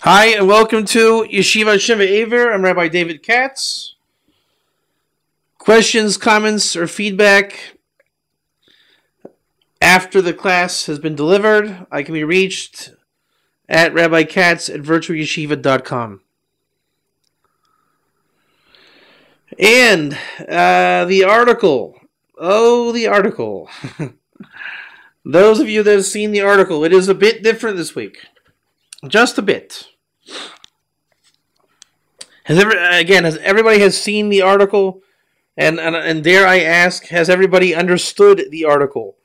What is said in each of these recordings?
Hi, and welcome to Yeshiva Sheva Aver. I'm Rabbi David Katz. Questions, comments, or feedback after the class has been delivered, I can be reached at rabbikatz@virtualyeshiva.com. And the article. Oh, the article. Those of you that have seen the article, it is a bit different this week. Just a bit. Has everybody has seen the article? And dare I ask, has everybody understood the article?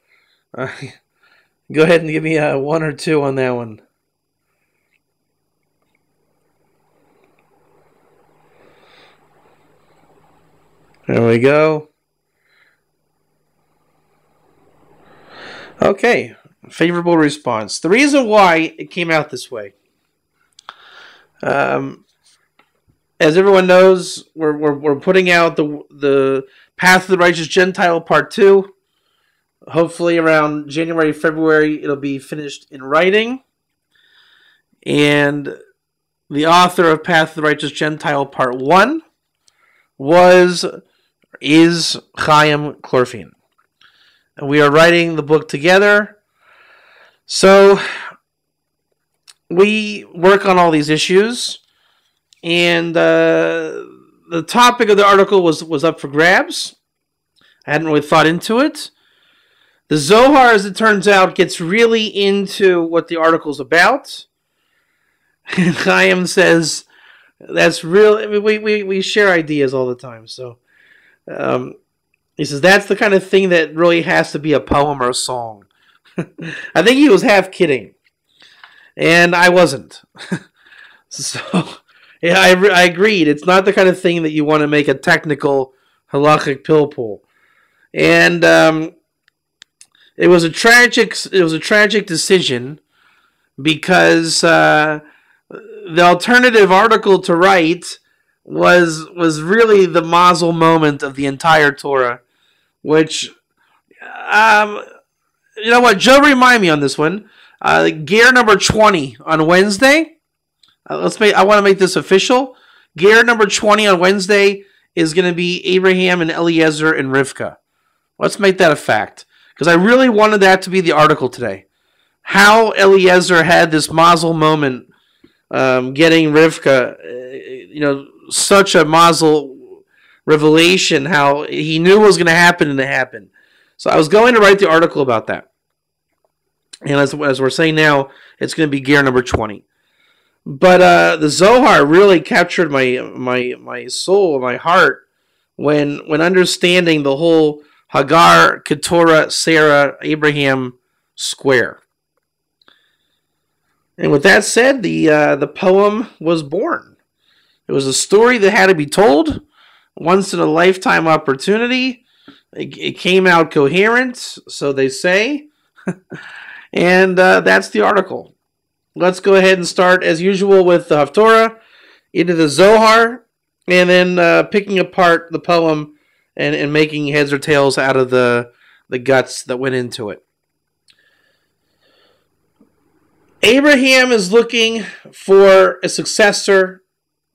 Go ahead and give me a 1 or 2 on that one. There we go. Okay, favorable response. The reason why it came out this way, as everyone knows, we're putting out the Path of the Righteous Gentile Part 2. Hopefully around January, February, it'll be finished in writing. And the author of Path of the Righteous Gentile Part 1 is Chaim Chlorfin. And we are writing the book together. So we work on all these issues. And the topic of the article was up for grabs. I hadn't really thought into it. The Zohar, as it turns out, gets really into what the article's about. And Chaim says, that's real. I mean, we share ideas all the time. So he says, that's the kind of thing that really has to be a poem or a song. I think he was half kidding. And I wasn't. So, yeah, I agreed. It's not the kind of thing that you want to make a technical halachic pill pull. And it was a tragic decision because the alternative article to write was really the mazel moment of the entire Torah, which you know what, Joe, remind me on this one. Gear number 20 on Wednesday. I want to make this official. Gear number 20 on Wednesday is going to be Abraham and Eliezer and Rivka. Let's make that a fact, because I really wanted that to be the article today. How Eliezer had this mazel moment, getting Rivka, such a mazel revelation, how he knew what was going to happen and it happened. So I was going to write the article about that. And as we're saying now, it's going to be gear number 20. But the Zohar really captured my soul, my heart, when understanding the whole Hagar, Keturah, Sarah, Abraham square. And with that said, the poem was born. It was a story that had to be told, once in a lifetime opportunity. It came out coherent, so they say. And that's the article. Let's go ahead and start, as usual, with the Haftorah, into the Zohar, and then picking apart the poem and making heads or tails out of the guts that went into it. Abraham is looking for a successor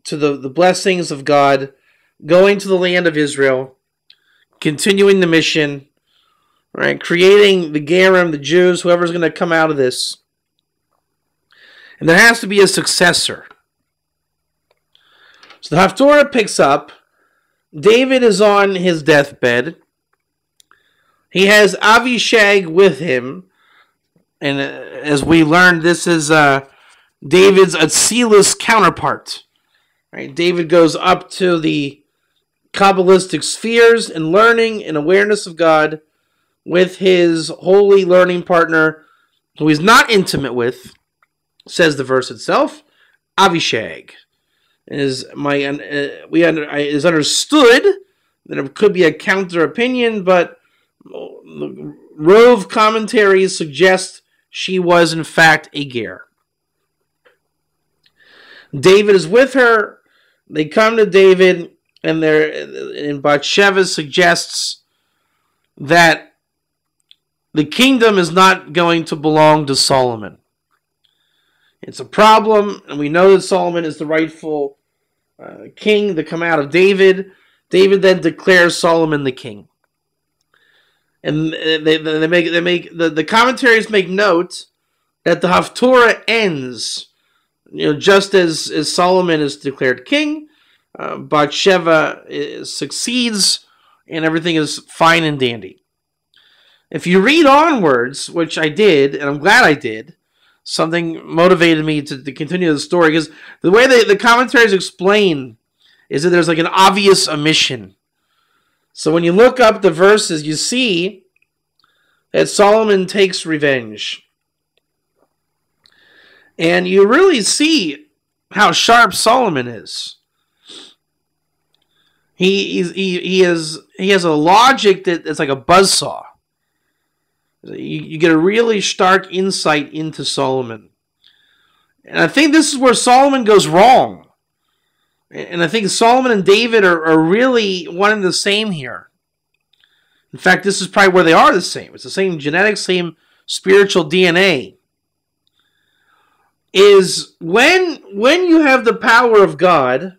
to the blessings of God, going to the land of Israel, continuing the mission, right? Creating the Gerim, the Jews, whoever's going to come out of this. And there has to be a successor. So the Haftorah picks up. David is on his deathbed. He has Avishag with him. And as we learned, this is David's Atzilus counterpart. Right? David goes up to the Kabbalistic spheres in learning and awareness of God with his holy learning partner, who he's not intimate with, says the verse itself, Avishag. Is understood that it could be a counter opinion, but the Rove commentaries suggest she was in fact a ger. David is with her. They come to David, and Bathsheba suggests that the kingdom is not going to belong to Solomon. It's a problem, and we know that Solomon is the rightful king to come out of David. David then declares Solomon the king. And the commentaries make note that the Haftorah ends, just as Solomon is declared king, Bathsheba succeeds, and everything is fine and dandy. If you read onwards, which I did, and I'm glad I did, something motivated me to continue the story, because the way the commentaries explain is that there's like an obvious omission. So when you look up the verses, you see that Solomon takes revenge. And you really see how sharp Solomon is. He has a logic that's like a buzzsaw. You get a really stark insight into Solomon. And I think this is where Solomon goes wrong. And I think Solomon and David are really one and the same here. In fact, this is probably where they are the same. It's the same genetics, same spiritual DNA. Is when you have the power of God,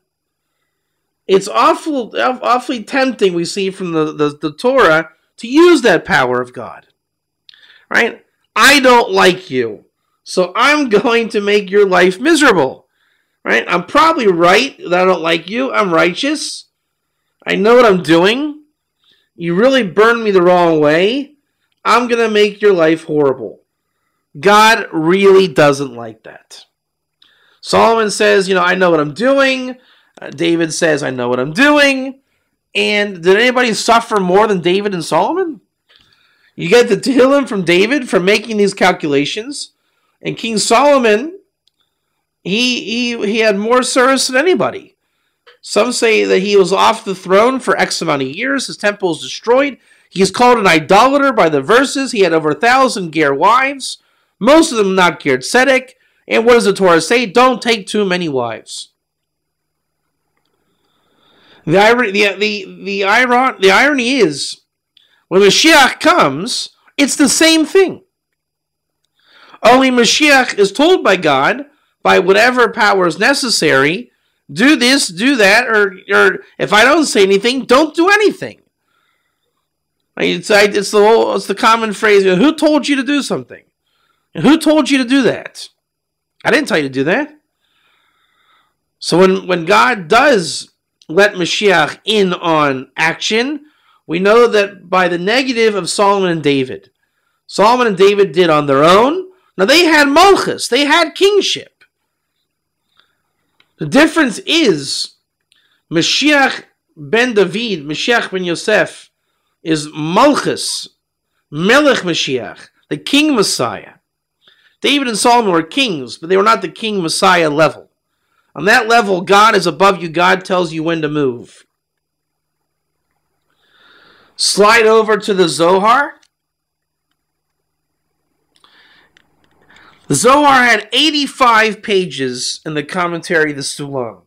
it's awfully tempting, we see from the Torah, to use that power of God. Right? I don't like you, so I'm going to make your life miserable. Right? I'm probably right that I don't like you. I'm righteous. I know what I'm doing. You really burned me the wrong way. I'm going to make your life horrible. God really doesn't like that. Solomon says, I know what I'm doing. David says, I know what I'm doing. And did anybody suffer more than David and Solomon? You get the Tehillim from David for making these calculations. And King Solomon, he had more service than anybody. Some say that he was off the throne for X amount of years. His temple was destroyed. He is called an idolater by the verses. He had over 1,000 ger wives. Most of them not ger tzedek. And what does the Torah say? Don't take too many wives. The irony is, when Mashiach comes, it's the same thing. Only Mashiach is told by God, by whatever power is necessary, do this, do that, or if I don't say anything, don't do anything. It's the common phrase, who told you to do something? Who told you to do that? I didn't tell you to do that. So when God does let Mashiach in on action, we know that by the negative of Solomon and David. Solomon and David did on their own. Now they had Malchus. They had kingship. The difference is Mashiach ben David, Mashiach ben Yosef, is Malchus, Melech Mashiach, the king Messiah. David and Solomon were kings, but they were not the king Messiah level. On that level, God is above you. God tells you when to move. Slide over to the Zohar. The Zohar had 85 pages in the commentary of the Sulam.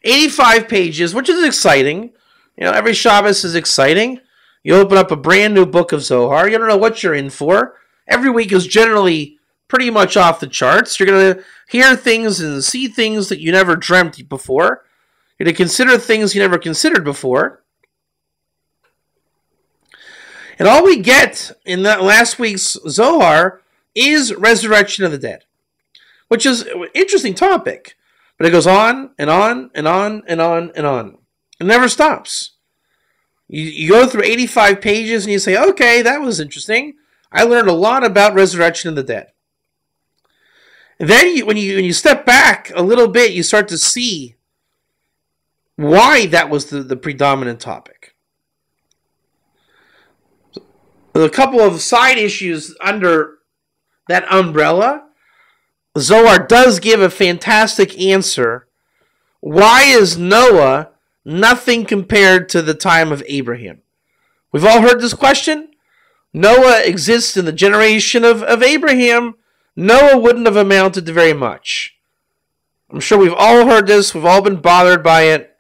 85 pages, which is exciting. Every Shabbos is exciting. You open up a brand new book of Zohar. You don't know what you're in for. Every week is generally pretty much off the charts. You're going to hear things and see things that you never dreamt before. You're going to consider things you never considered before. And all we get in that last week's Zohar is resurrection of the dead, which is an interesting topic. But it goes on and on and on and on and on. It never stops. You go through 85 pages and you say, okay, that was interesting. I learned a lot about resurrection of the dead. And then when you step back a little bit, you start to see why that was the predominant topic. A couple of side issues under that umbrella. Zohar does give a fantastic answer. Why is Noah nothing compared to the time of Abraham? We've all heard this question. Noah exists in the generation of Abraham. Noah wouldn't have amounted to very much. I'm sure we've all heard this. We've all been bothered by it.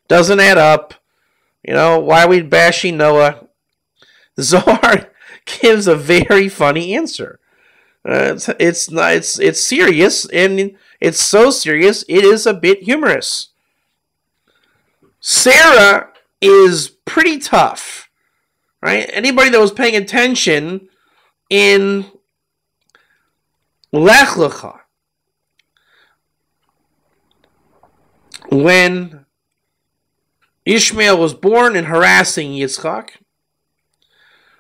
Doesn't add up. Why are we bashing Noah? The Zohar gives a very funny answer. It's serious, and it's so serious it is a bit humorous. Sarah is pretty tough, right? Anybody that was paying attention in Lech Lecha, when Ishmael was born and harassing Yitzchak,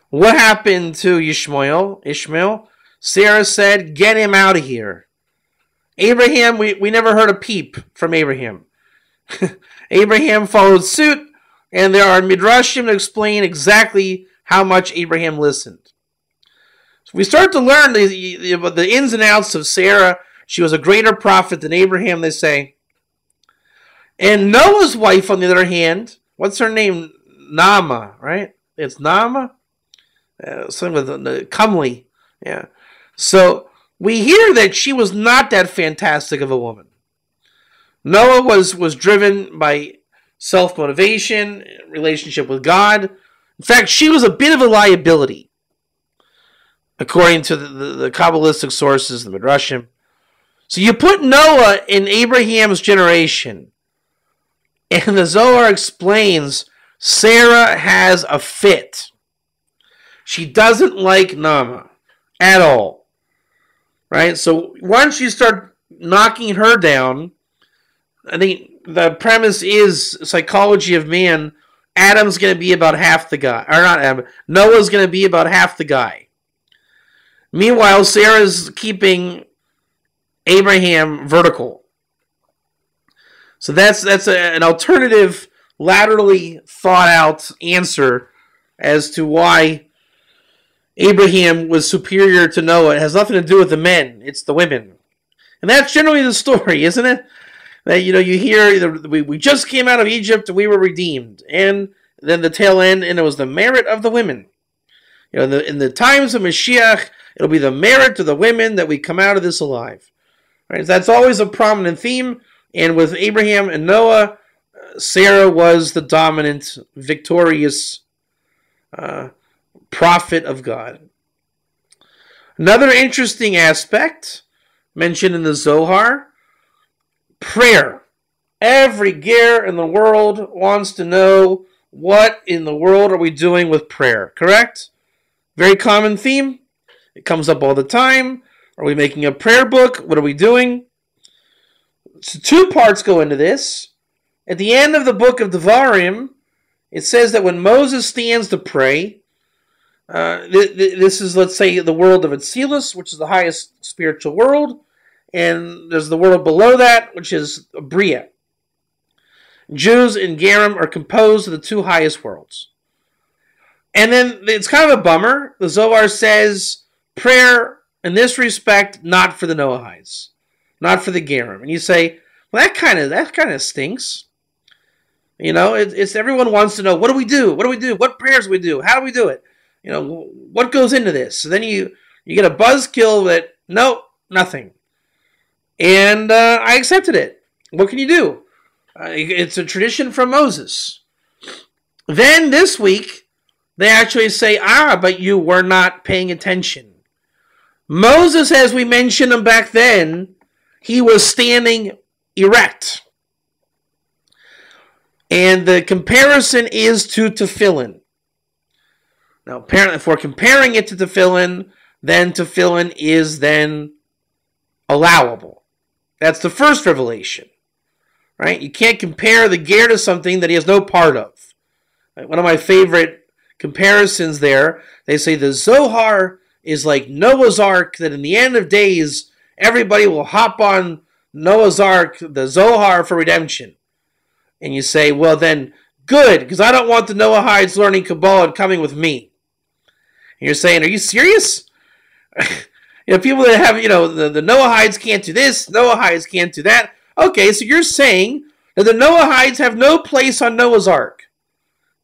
what happened to Ishmael? Sarah said, "Get him out of here." Abraham, we never heard a peep from Abraham. Abraham followed suit, and there are midrashim to explain exactly how much Abraham listened. So we start to learn the ins and outs of Sarah. She was a greater prophet than Abraham, they say. And Noah's wife, on the other hand, what's her name? Naamah, right? It's Naamah? Something with comely. Yeah. So we hear that she was not that fantastic of a woman. Noah was driven by self-motivation, relationship with God. In fact, she was a bit of a liability, according to the Kabbalistic sources, the Midrashim. So you put Noah in Abraham's generation, and the Zohar explains Sarah has a fit. She doesn't like Naamah at all. Right? So once you start knocking her down, I think the premise is psychology of man. Adam's going to be about half the guy. Or not Adam. Noah's going to be about half the guy. Meanwhile, Sarah's keeping Abraham vertical. So that's an alternative, laterally thought out answer as to why Abraham was superior to Noah. It has nothing to do with the men. It's the women. And that's generally the story, isn't it? That, you hear, we just came out of Egypt and we were redeemed. And then the tail end, and it was the merit of the women. In the times of Mashiach, it'll be the merit of the women that we come out of this alive. Right? That's always a prominent theme. And with Abraham and Noah, Sarah was the dominant, victorious prophet of God. Another interesting aspect mentioned in the Zohar, prayer. Every ger in the world wants to know, what in the world are we doing with prayer, correct? Very common theme. It comes up all the time. Are we making a prayer book? What are we doing? So 2 parts go into this. At the end of the book of Devarim, it says that when Moses stands to pray, this is, let's say, the world of Atzilus, which is the highest spiritual world, and there's the world below that, which is Bria. Jews and Gerim are composed of the 2 highest worlds. And then it's kind of a bummer. The Zohar says prayer, in this respect, not for the Noahites, not for the Gerim. And you say, well, that kind of stinks. It's everyone wants to know, what do we do? What do we do? What prayers do we do? How do we do it? What goes into this? So then you get a buzzkill that, nope, nothing. And I accepted it. What can you do? It's a tradition from Moses. Then this week, they actually say, but you were not paying attention. Moses, as we mentioned him back then, he was standing erect. And the comparison is to tefillin. Now, apparently, if we're comparing it to tefillin, then tefillin is then allowable. That's the first revelation. Right? You can't compare the ger to something that he has no part of. Right? One of my favorite comparisons there, they say the Zohar is like Noah's Ark, that in the end of days, everybody will hop on Noah's Ark, the Zohar, for redemption. And you say, well then, good, because I don't want the Noahites learning Kabbalah and coming with me. And you're saying, are you serious? People that have, the Noahites can't do this, Noahites can't do that. Okay, so you're saying that the Noahites have no place on Noah's Ark.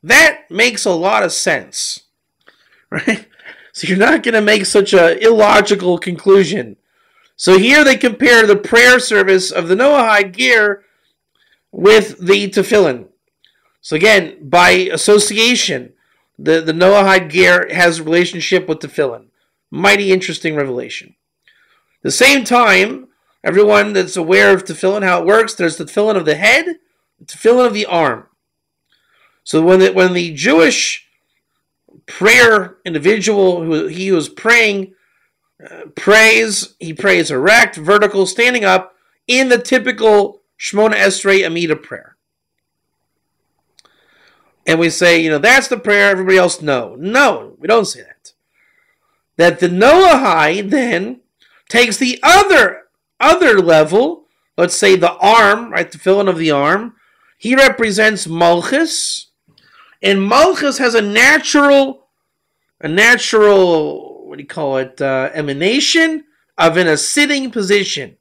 That makes a lot of sense. Right? So you're not going to make such an illogical conclusion. So here they compare the prayer service of the Noahide ger with the tefillin. So again, by association, the Noahide ger has a relationship with tefillin. Mighty interesting revelation. the same time, everyone that's aware of tefillin, how it works, there's the tefillin of the head, the tefillin of the arm. So when the Jewish prayer individual who was praying he prays erect, vertical, standing up in the typical Shmona Esrei Amida prayer. And we say, that's the prayer, everybody else, no. No, we don't say that. That the Noahide then takes the other level, let's say the arm, right, the tefillin of the arm. He represents Malchus, and Malchus has a natural, what do you call it, emanation of in a sitting position.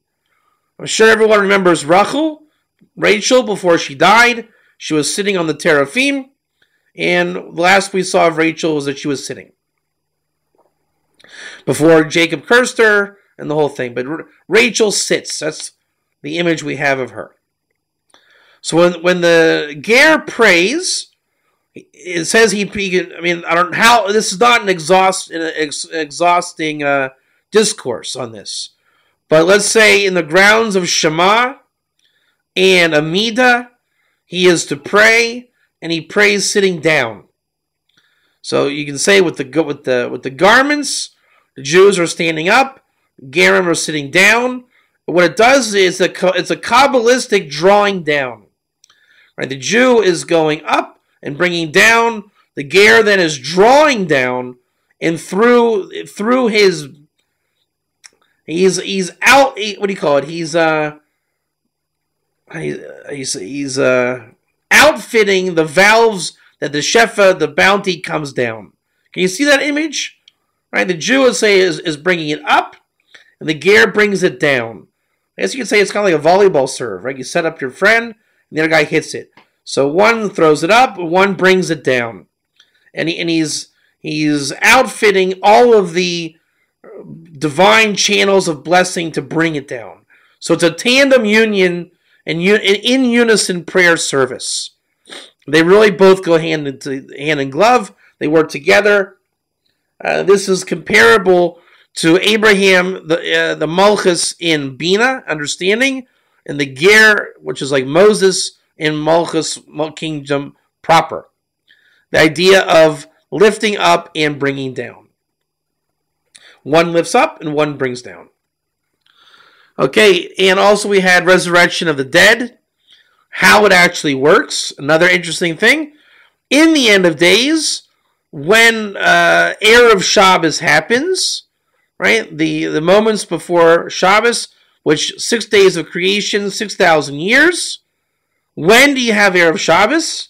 I'm sure everyone remembers Rachel, before she died. She was sitting on the teraphim, and the last we saw of Rachel was that she was sitting. Before Jacob cursed her, and the whole thing. But Rachel sits. That's the image we have of her. So when the Ger prays, it says I don't know how, this is not an exhausting discourse on this. But let's say in the grounds of Shema and Amida, he is to pray, and he prays sitting down. So you can say with the garments, the Jews are standing up, Gerim are sitting down. What it does is it's a Kabbalistic drawing down. Right? The Jew is going up and bringing down. The Ger then is drawing down, and through his he's out. What do you call it? He's outfitting the valves that the shefa, the bounty, comes down. Can you see that image? Right? The Jew is bringing it up, and the Ger brings it down. I guess you could say it's kind of like a volleyball serve, right? You set up your friend, and the other guy hits it. So one throws it up, one brings it down, and he's outfitting all of the divine channels of blessing to bring it down. So it's a tandem union and in unison prayer service. They really both go hand in glove. They work together. This is comparable to Abraham, the Malchus in Bina, understanding, and the Ger, which is like Moses in Malchus kingdom proper. The idea of lifting up and bringing down. One lifts up and one brings down. Okay, and also we had resurrection of the dead. How it actually works. Another interesting thing. In the end of days, when Erev Shabbos happens, right? The moments before Shabbos, which 6 days of creation, 6,000 years. When do you have Erev Shabbos?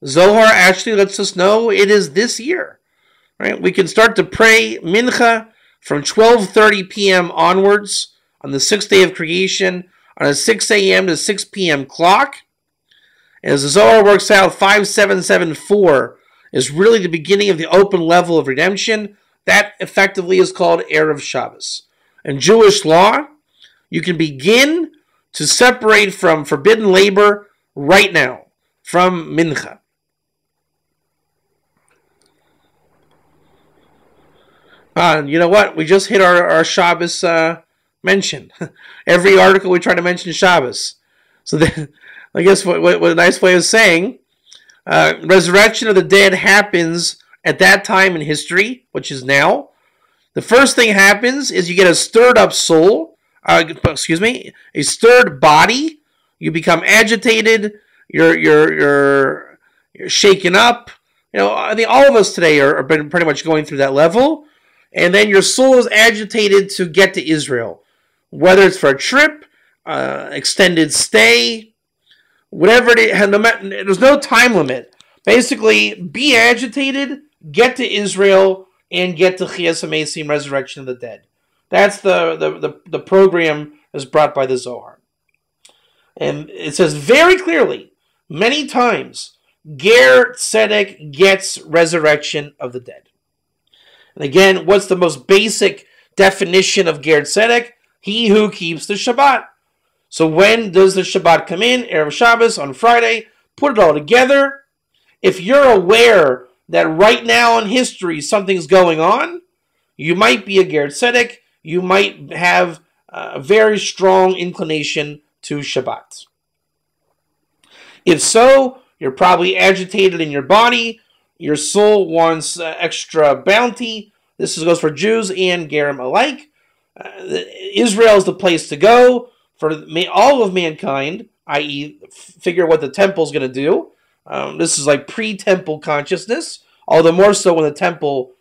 Zohar actually lets us know it is this year. Right? We can start to pray Mincha from 12:30 p.m. onwards on the 6th day of creation on a 6 a.m. to 6 p.m. clock. As the Zohar works out, 5774 is really the beginning of the open level of redemption. That effectively is called Erev Shabbos. In Jewish law, you can begin to separate from forbidden labor right now, from Mincha. You know what? We just hit our Shabbos mention. Every article we try to mention Shabbos. So then, I guess what a nice way of saying, resurrection of the dead happens at that time in history, which is now. The first thing happens is you get a stirred up soul, a stirred body. You become agitated. You're shaken up. I think all of us today are pretty much going through that level. And then your soul is agitated to get to Israel, whether it's for a trip, extended stay, whatever it is. There's no time limit. Basically, be agitated, get to Israel, and get to Chiyas HaMesim, resurrection of the dead. That's the program that's brought by the Zohar. And it says very clearly, many times, Ger Tzedek gets resurrection of the dead. And again, what's the most basic definition of Ger Tzedek? He who keeps the Shabbat. So when does the Shabbat come in? Erev Shabbos on Friday. Put it all together. If you're aware that right now in history something's going on, you might be a Ger Tzedek. you might have a very strong inclination to Shabbat. If so, you're probably agitated in your body. Your soul wants extra bounty. This goes for Jews and Gerim alike. Israel is the place to go for all of mankind, i.e., figure what the temple is going to do. This is like pre-temple consciousness, all the more so when the temple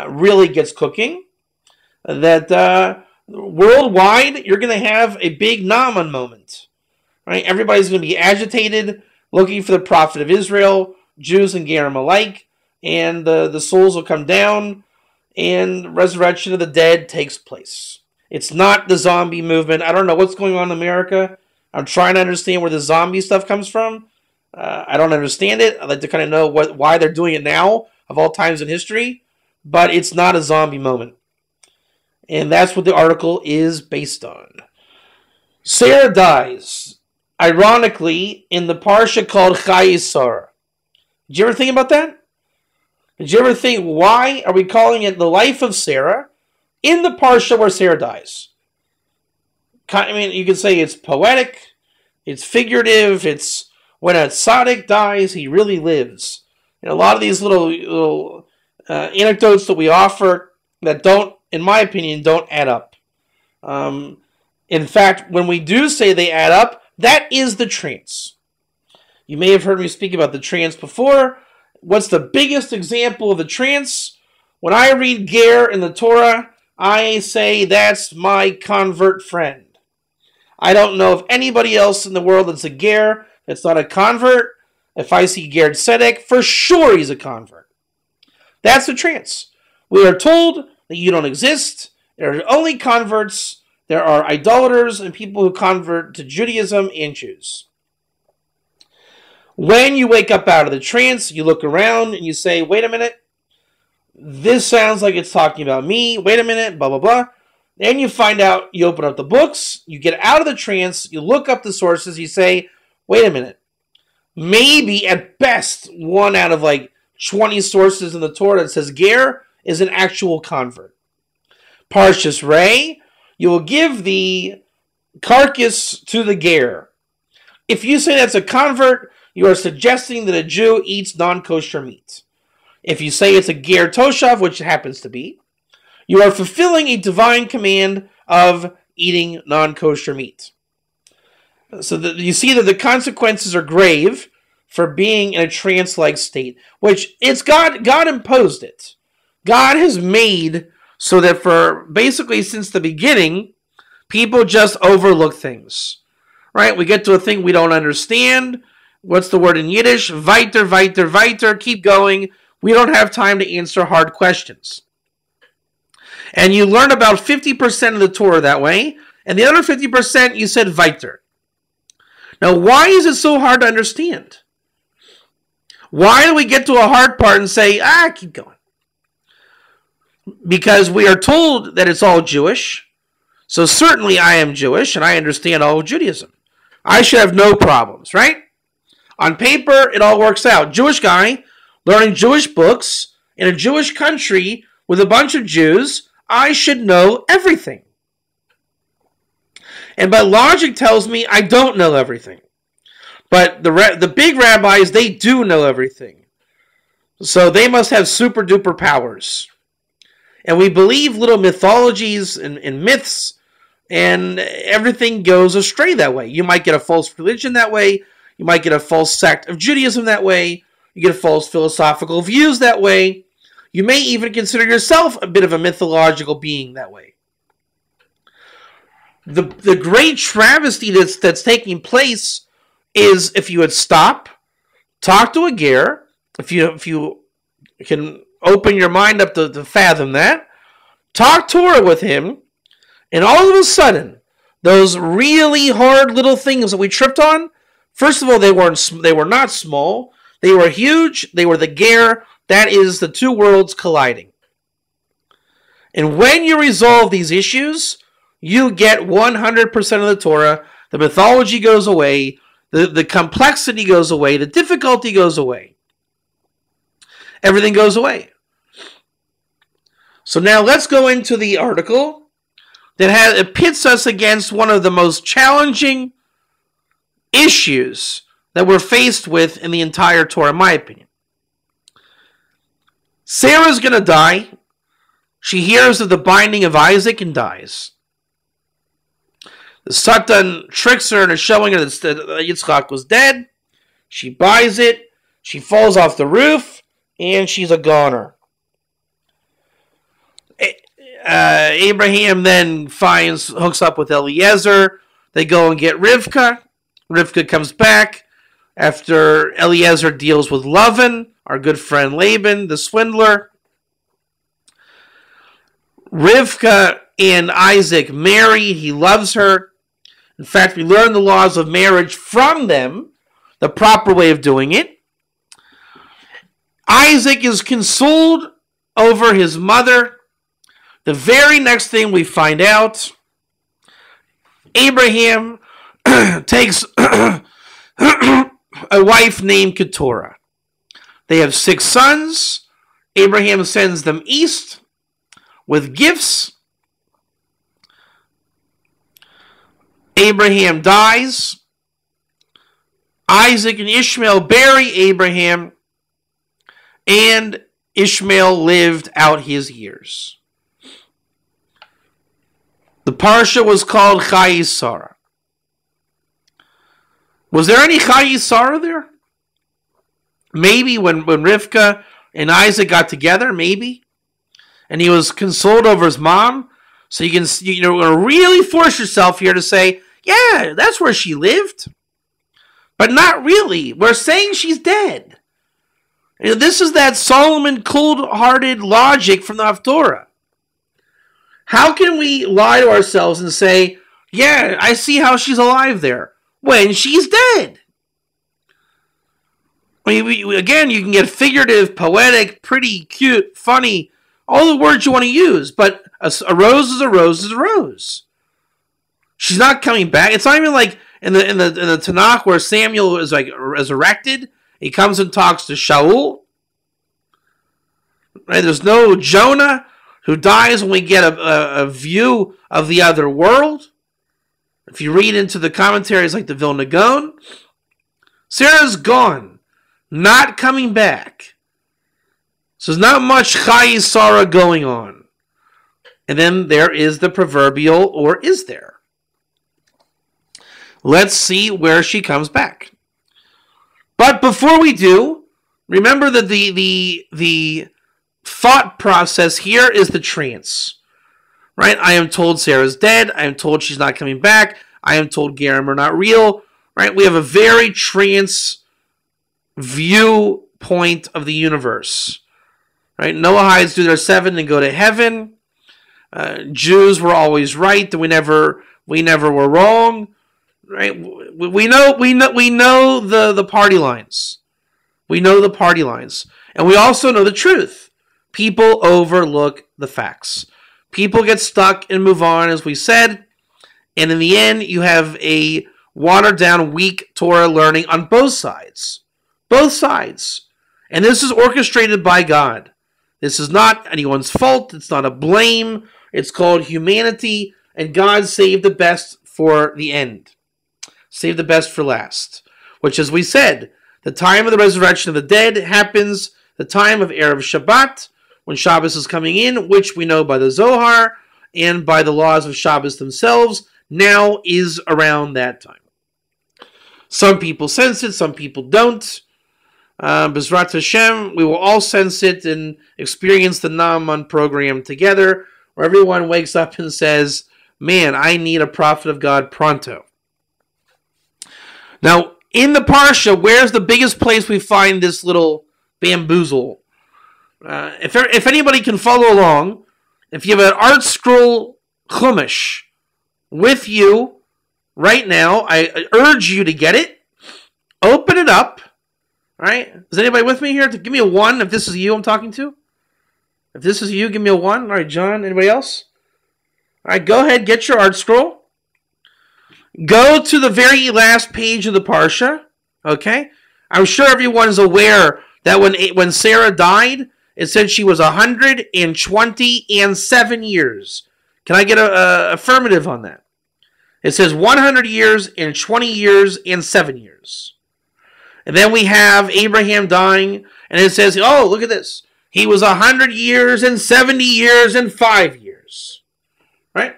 really gets cooking. That worldwide, you're going to have a big Naaman moment. Right? Everybody's going to be agitated, looking for the prophet of Israel, Jews and Gerim alike, and the souls will come down, and resurrection of the dead takes place. It's not the zombie movement. I don't know what's going on in America. I'm trying to understand where the zombie stuff comes from. I don't understand it. I'd like to kind of know why they're doing it now, of all times in history, but it's not a zombie moment. And that's what the article is based on. Sarah dies, ironically, in the parsha called Chayei. Did you ever think about that? Did you ever think, why are we calling it the life of Sarah in the parsha where Sarah dies? I mean, you could say it's poetic, it's figurative, it's when a tzaddik dies, he really lives. And a lot of these little anecdotes that we offer that don't, in my opinion, don't add up. In fact, when we do say they add up, that is the trance. You may have heard me speak about the trance before. What's the biggest example of the trance? When I read Ger in the Torah, I say that's my convert friend. I don't know of anybody else in the world that's a Ger that's not a convert. If I see Ger Tzedek, for sure he's a convert. That's the trance. We are told that you don't exist. There are only converts. There are idolaters and people who convert to Judaism and Jews. When you wake up out of the trance, you look around and you say, wait a minute, this sounds like it's talking about me. Wait a minute, blah, blah, blah. Then you find out, you open up the books, you get out of the trance, you look up the sources, you say, wait a minute. Maybe at best, one out of like 20 sources in the Torah that says Ger is an actual convert. Parashas Chayei, you will give the carcass to the Ger. If you say that's a convert, you are suggesting that a Jew eats non-kosher meat. If you say it's a Ger Toshav, which it happens to be, you are fulfilling a divine command of eating non-kosher meat. So that you see that the consequences are grave for being in a trance-like state, which it's God imposed it. God has made so that for basically since the beginning, people just overlook things. Right? We get to a thing we don't understand. What's the word in Yiddish? Weiter, weiter, weiter. Keep going. We don't have time to answer hard questions. And you learn about 50% of the Torah that way, and the other 50% you said weiter. Now, why is it so hard to understand? Why do we get to a hard part and say, keep going? Because we are told that it's all Jewish, so certainly I am Jewish, and I understand all of Judaism. I should have no problems, right? On paper, it all works out. Jewish guy, learning Jewish books, in a Jewish country with a bunch of Jews, I should know everything. And my logic tells me I don't know everything. But the big rabbis, they do know everything. So they must have super duper powers. And we believe little mythologies and myths, and everything goes astray that way. You might get a false religion that way. You might get a false sect of Judaism that way. You get false philosophical views that way. You may even consider yourself a bit of a mythological being that way. The great travesty that's taking place is if you would stop, talk to a Ger, if you can open your mind up to fathom that, talk Torah with him, and all of a sudden, those really hard little things that we tripped on, first of all, they were not small, they were huge, they were the Ger, that is the two worlds colliding. And when you resolve these issues, you get 100% of the Torah, the mythology goes away, the complexity goes away, the difficulty goes away. Everything goes away. So now let's go into the article. it pits us against one of the most challenging issues that we're faced with in the entire Torah, in my opinion. Sarah's going to die. She hears of the binding of Isaac and dies. The Satan tricks her into showing her that Yitzchak was dead. She buys it. She falls off the roof, and she's a goner. Abraham then hooks up with Eliezer. They go and get Rivka. Rivka comes back after Eliezer deals with Lavan, our good friend Laban, the swindler. Rivka and Isaac marry. He loves her. In fact, we learn the laws of marriage from them, the proper way of doing it. Isaac is consoled over his mother. The very next thing we find out, Abraham takes a wife named Keturah. They have 6 sons. Abraham sends them east with gifts. Abraham dies. Isaac and Ishmael bury Abraham, and Ishmael lived out his years. The parsha was called Chayei Sarah. Was there any Chayei Sarah there? Maybe when Rivka and Isaac got together, maybe. And he was consoled over his mom. So you can really force yourself here to say, yeah, that's where she lived. But not really. We're saying she's dead. This is that Solomon cold-hearted logic from the Haftorah. How can we lie to ourselves and say, yeah, I see how she's alive there, when she's dead? I mean, again, you can get figurative, poetic, pretty, cute, funny, all the words you want to use, but a rose is a rose is a rose. She's not coming back. It's not even like in the Tanakh where Samuel is like resurrected. He comes and talks to Shaul. Right? There's no Jonah who dies when we get a view of the other world. If you read into the commentaries like the Vilna Gaon, Sarah's gone, not coming back. So there's not much Chayei Sarah going on. And then there is the proverbial, or is there? Let's see where she comes back. But before we do, remember that the thought process here is the trance. Right? I am told Sarah's dead. I am told she's not coming back. I am told Gerim are not real. Right? We have a very trance viewpoint of the universe. Right? Noahides do their 7 and go to heaven. Jews were always right. We never were wrong. Right? We know the party lines. We know the party lines. And we also know the truth. People overlook the facts. People get stuck and move on, as we said. And in the end, you have a watered-down, weak Torah learning on both sides. Both sides. And this is orchestrated by God. This is not anyone's fault. It's not a blame. It's called humanity. And God saved the best for the end. Save the best for last. Which, as we said, the time of the resurrection of the dead happens the time of Erev Shabbat, when Shabbos is coming in, which we know by the Zohar and by the laws of Shabbos themselves, now is around that time. Some people sense it, some people don't. B'ezrat Hashem, we will all sense it and experience the Naaman program together, where everyone wakes up and says, man, I need a prophet of God pronto. Now, in the Parsha, where's the biggest place we find this little bamboozle? If anybody can follow along, if you have an art scroll chumash with you right now, I urge you to get it. Open it up. All right? Is anybody with me here? Give me a 1 if this is you I'm talking to. If this is you, give me a 1. All right, John, anybody else? All right, go ahead, get your art scroll. Go to the very last page of the Parsha. Okay? I'm sure everyone is aware that when Sarah died, it said she was 127 years. Can I get a affirmative on that? It says 100 years and 20 years and 7 years. And then we have Abraham dying, and it says, oh, look at this. He was 100 years and 70 years and 5 years. Right?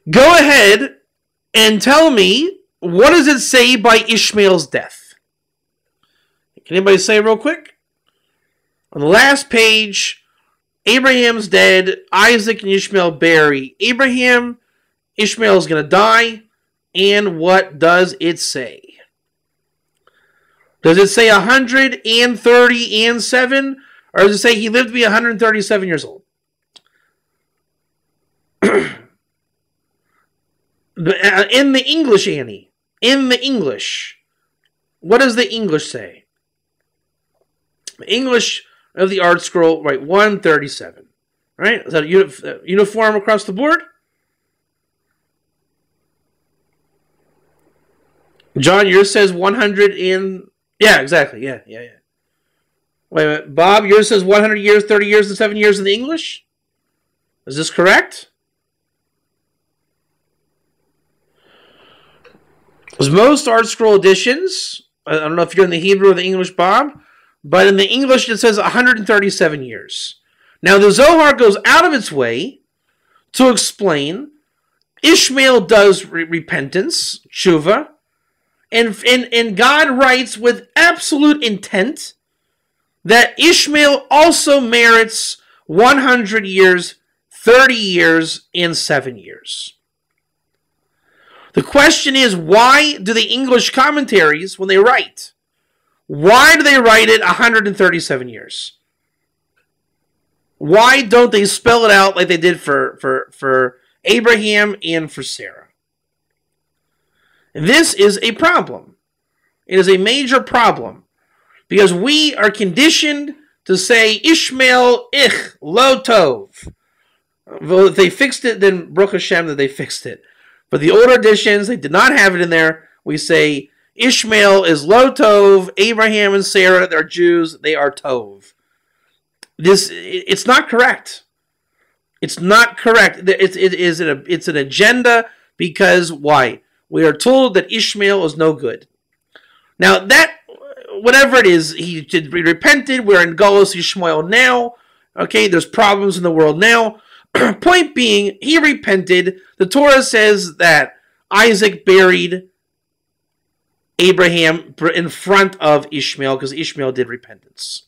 Go ahead and tell me, what does it say by Ishmael's death? Can anybody say real quick? On the last page, Abraham's dead, Isaac and Ishmael bury. Abraham, Ishmael's going to die, and what does it say? Does it say 130 and 7? Or does it say he lived to be 137 years old? In the English, Annie. In the English. What does the English say? The English of the art scroll, right, 137. Right? Is that uniform across the board? John, yours says 100 and... Yeah, exactly. Yeah. Wait a minute. Bob, yours says 100 years, 30 years, and 7 years in the English? Is this correct? Because most art scroll editions, I don't know if you're in the Hebrew or the English, Bob, but in the English it says 137 years. Now the Zohar goes out of its way to explain Ishmael does repentance, tshuva, and God writes with absolute intent that Ishmael also merits 100 years, 30 years, and 7 years. The question is, why do the English commentaries, when they write, why do they write it 137 years? Why don't they spell it out like they did for Abraham and for Sarah? This is a problem. It is a major problem. Because we are conditioned to say, Ishmael, lo tov. Well, if they fixed it, then Baruch Hashem that they fixed it. But the older editions, they did not have it in there. We say, Ishmael is lo tov, Abraham and Sarah, they're Jews, they are tov. It's not correct. It's not correct. It's an agenda because, why? We are told that Ishmael is no good. Now, that, whatever it is, he repented. We're in Galus Ishmael now. Okay, there's problems in the world now. Point being, he repented. The Torah says that Isaac buried Abraham in front of Ishmael because Ishmael did repentance.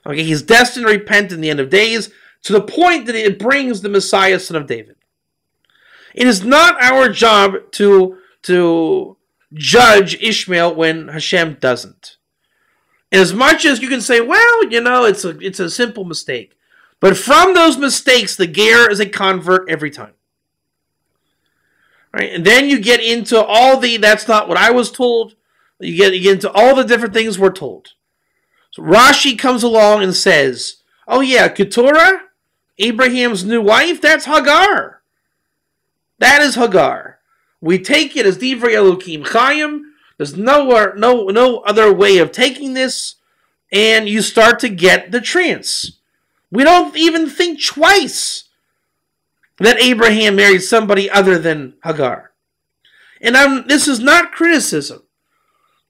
Okay, he's destined to repent in the end of days to the point that it brings the Messiah, son of David. It is not our job to judge Ishmael when Hashem doesn't. And as much as you can say, well, it's a simple mistake. But from those mistakes, the ger is a convert every time. Right? And then you get into all that's not what I was told. You get into all the different things we're told. So Rashi comes along and says, oh yeah, Keturah, Abraham's new wife, that's Hagar. That is Hagar. We take it as Divrei Elokim Chaim. There's no other way of taking this. And you start to get the trance. We don't even think twice that Abraham married somebody other than Hagar. And this is not criticism.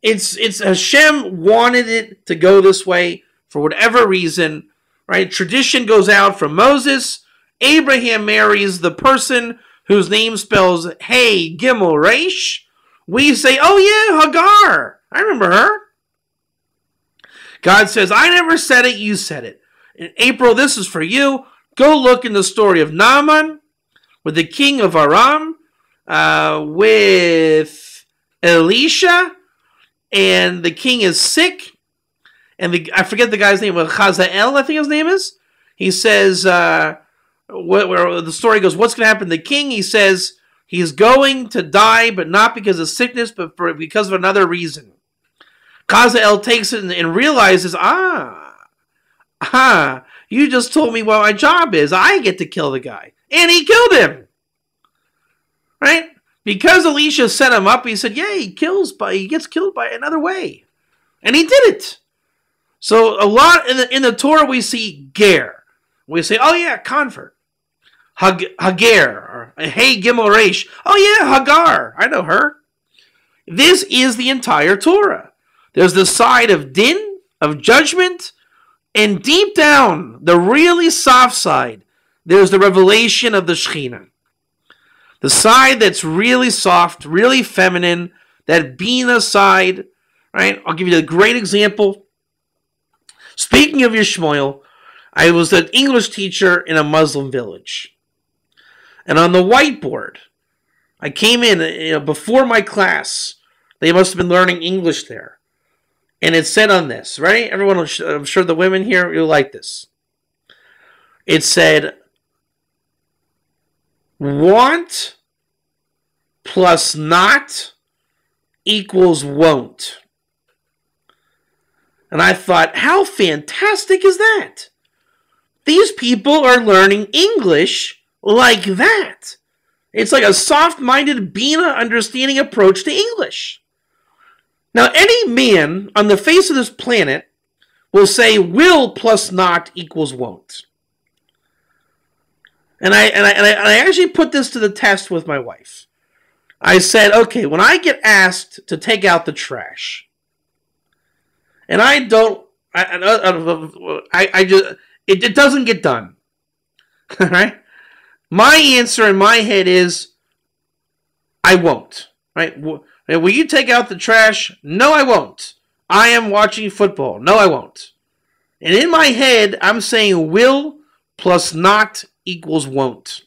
It's Hashem wanted it to go this way for whatever reason. Right? Tradition goes out from Moses. Abraham marries the person whose name spells Hey, Gimel, Resh. We say, oh yeah, Hagar. I remember her. God says, I never said it, you said it. In April, this is for you. Go look in the story of Naaman with the king of Aram, with Elisha, and the king is sick. And I forget the guy's name, Chazael, I think his name is. He says, where the story goes, what's going to happen to the king? He says he's going to die, but not because of sickness, but because of another reason. Chazael takes it and realizes, you just told me what my job is. I get to kill the guy. And he killed him. Right? Because Elisha set him up, he said, yeah, he gets killed by another way. And he did it. So a lot in the Torah we see ger. We say, oh yeah, convert. Hagar, or Hey Gimel Resh. Oh yeah, Hagar. I know her. This is the entire Torah. There's the side of din, of judgment, and deep down, the really soft side, there's the revelation of the Shekhinah. The side that's really soft, really feminine, that Bina side, right? I'll give you a great example. Speaking of Yishmael, I was an English teacher in a Muslim village. And on the whiteboard, I came in, before my class. They must have been learning English there. And it said on this, right? Everyone, I'm sure the women here, you'll like this. It said, want plus not equals won't. And I thought, how fantastic is that? These people are learning English like that. It's like a soft-minded, Bina understanding approach to English. Now, any man on the face of this planet will say will plus not equals won't. And I actually put this to the test with my wife. I said, okay, when I get asked to take out the trash, and I don't, it doesn't get done. All right? My answer in my head is, I won't. Right? Will you take out the trash? No, I won't. I am watching football. No, I won't. And in my head, I'm saying will plus not equals won't.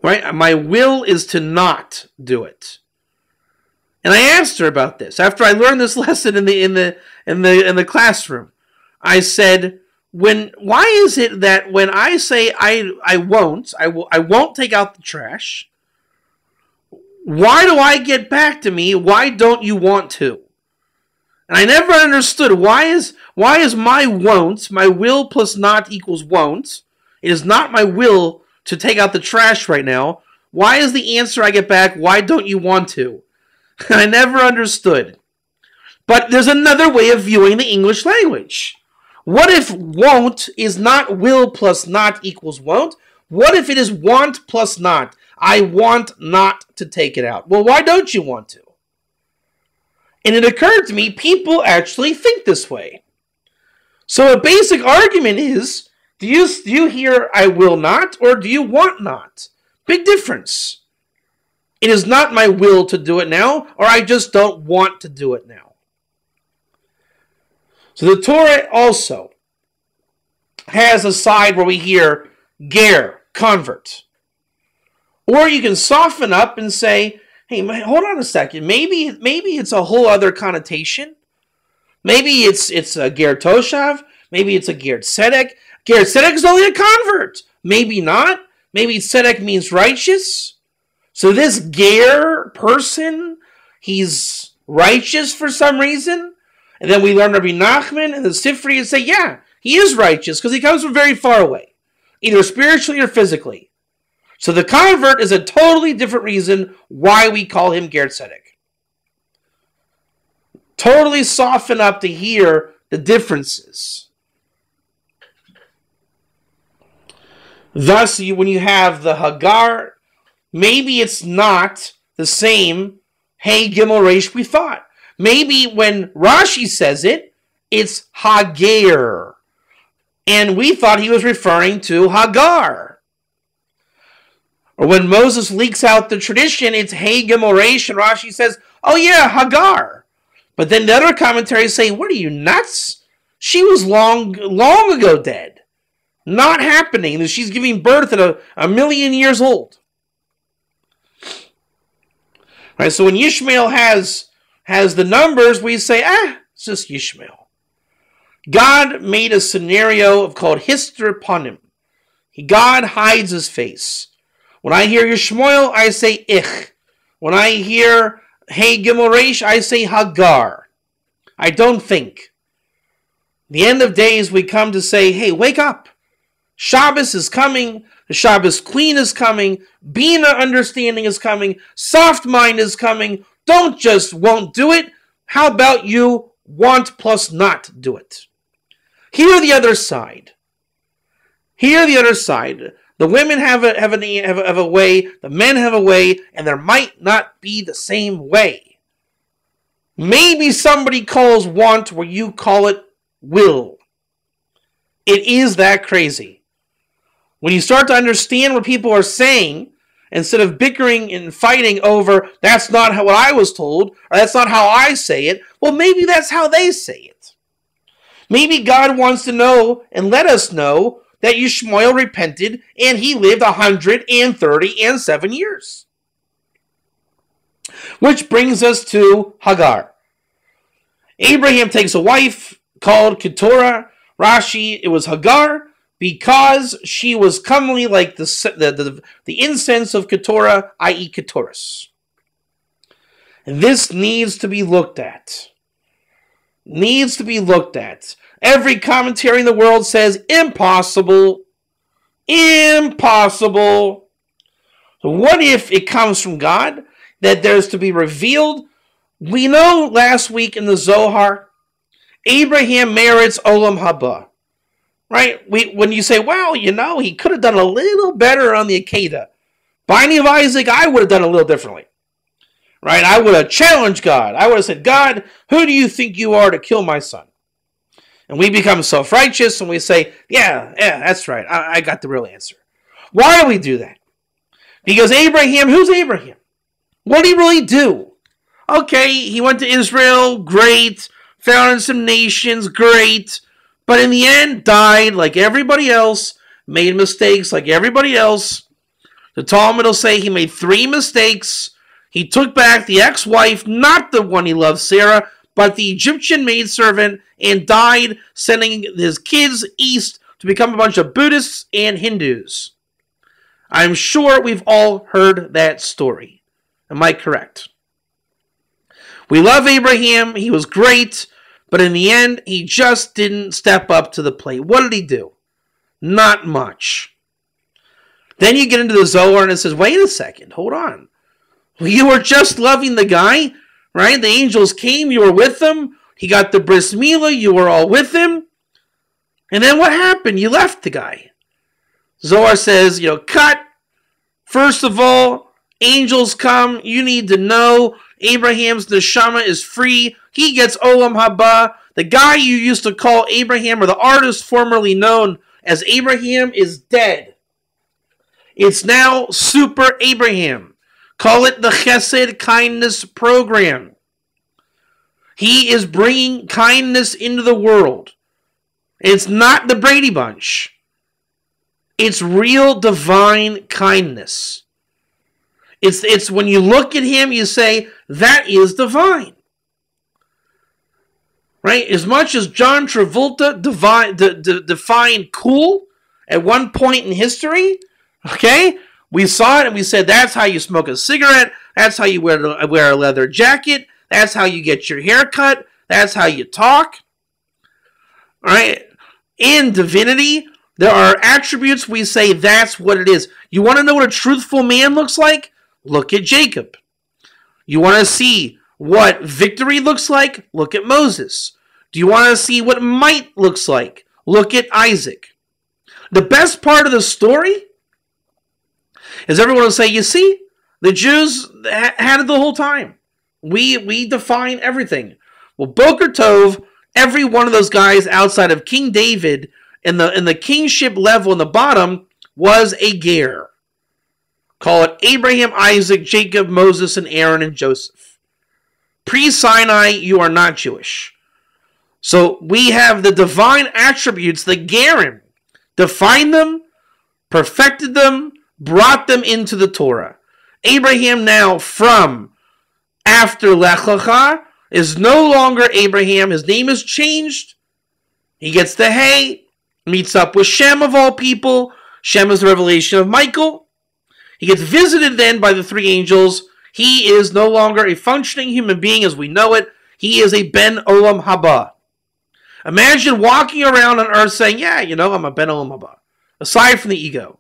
Right? My will is to not do it. And I asked her about this after I learned this lesson in the classroom. I said, why is it that when I say I won't take out the trash, why do I get back to me? Why don't you want to? And I never understood why is my won't, my will plus not equals won't. It is not my will to take out the trash right now. Why is the answer I get back, why don't you want to? I never understood. But there's another way of viewing the English language. What if won't is not will plus not equals won't? What if it is want plus not? I want not to take it out. Well, why don't you want to? And it occurred to me, people actually think this way. So a basic argument is, do you hear I will not or do you want not? Big difference. It is not my will to do it now, or I just don't want to do it now. So the Torah also has a side where we hear ger, convert. Or you can soften up and say, hey, hold on a second. Maybe it's a whole other connotation. Maybe it's a ger toshav. Maybe it's a ger tzedek. Ger tzedek is only a convert. Maybe not. Maybe tzedek means righteous. So this ger person, he's righteous for some reason. And then we learn Rabbi Nachman and the Sifri and say, yeah, he is righteous because he comes from very far away, either spiritually or physically. So the convert is a totally different reason why we call him ger tzedek. Totally soften up to hear the differences. Thus, when you have the Hagar, maybe it's not the same Hey Gimel Resh we thought. Maybe when Rashi says it, it's Hagar. And we thought he was referring to Hagar. Or when Moses leaks out the tradition, it's Hey Gimel Resh, and Rashi says, oh yeah, Hagar. But then the other commentaries say, what are you, nuts? She was long ago dead. Not happening. She's giving birth at a million years old. All right, so when Yishmael has the numbers, we say, it's just Yishmael. God made a scenario called Hister Panim. God hides his face. When I hear Yishmael, I say Ich. When I hear Hey Gimel Resh, I say Hagar. I don't think. The end of days, we come to say, hey, wake up. Shabbos is coming. The Shabbos queen is coming. Bina understanding is coming. Soft mind is coming. Don't just won't do it. How about you want plus not do it? Hear the other side. Here, the other side. The women have a way, the men have a way, and there might not be the same way. Maybe somebody calls want where you call it will. It is that crazy. When you start to understand what people are saying, instead of bickering and fighting over, that's not what I was told, or that's not how I say it, well, maybe that's how they say it. Maybe God wants to know and let us know that Yishmael repented and he lived 137 years. Which brings us to Hagar. Abraham takes a wife called Keturah. Rashi, it was Hagar because she was comely like the incense of Keturah, i.e. Keturahs. This needs to be looked at. Every commentary in the world says impossible. Impossible. So what if it comes from God that there's to be revealed? We know last week in the Zohar, Abraham merits Olam Haba. Right? When you say, well, he could have done a little better on the Akedah. Binding of Isaac, I would have done a little differently. Right? I would have challenged God. I would have said, God, who do you think you are to kill my son? And we become self-righteous and we say, yeah, that's right. I got the real answer. Why do we do that? Because Abraham, who's Abraham? What did he really do? Okay, he went to Israel, great. Founded some nations, great. But in the end, died like everybody else. Made mistakes like everybody else. The Talmud will say he made 3 mistakes. He took back the ex-wife, not the one he loved, Sarah, but the Egyptian maidservant, and died sending his kids east to become a bunch of Buddhists and Hindus. I'm sure we've all heard that story. Am I correct? We love Abraham. He was great. But in the end, he just didn't step up to the plate. What did he do? Not much. Then you get into the Zohar and it says, wait a second, hold on. You were just loving the guy, right? The angels came, you were with them. He got the bris milah, you were all with him. And then what happened? You left the guy. Zohar says, cut. First of all, angels come. You need to know Abraham's neshama is free. He gets Olam Haba. The guy you used to call Abraham, or the artist formerly known as Abraham, is dead. It's now Super Abraham. Call it the Chesed Kindness Program. He is bringing kindness into the world. It's not the Brady Bunch. It's real divine kindness. It's when you look at him, you say, that is divine. Right? As much as John Travolta defined cool at one point in history, okay, we saw it and we said, that's how you smoke a cigarette, that's how you wear a leather jacket, that's how you get your hair cut, that's how you talk. All right? In divinity, there are attributes we say that's what it is. You want to know what a truthful man looks like? Look at Jacob. You want to see what victory looks like? Look at Moses. Do you want to see what might looks like? Look at Isaac. The best part of the story is everyone will say, you see, the Jews had it the whole time. We define everything. Well, Boker Tov, every one of those guys outside of King David in the kingship level in the bottom was a ger. Call it Abraham, Isaac, Jacob, Moses, and Aaron, and Joseph. Pre-Sinai, you are not Jewish. So we have the divine attributes, the gerim, defined them, perfected them, brought them into the Torah. Abraham now, from after Lech Lecha, is no longer Abraham. His name is changed. He gets the hay, meets up with Shem of all people. Shem is the revelation of Michael. He gets visited then by the 3 angels. He is no longer a functioning human being as we know it. He is a Ben Olam Haba. Imagine walking around on earth saying, yeah, I'm a Ben Olam Haba. Aside from the ego.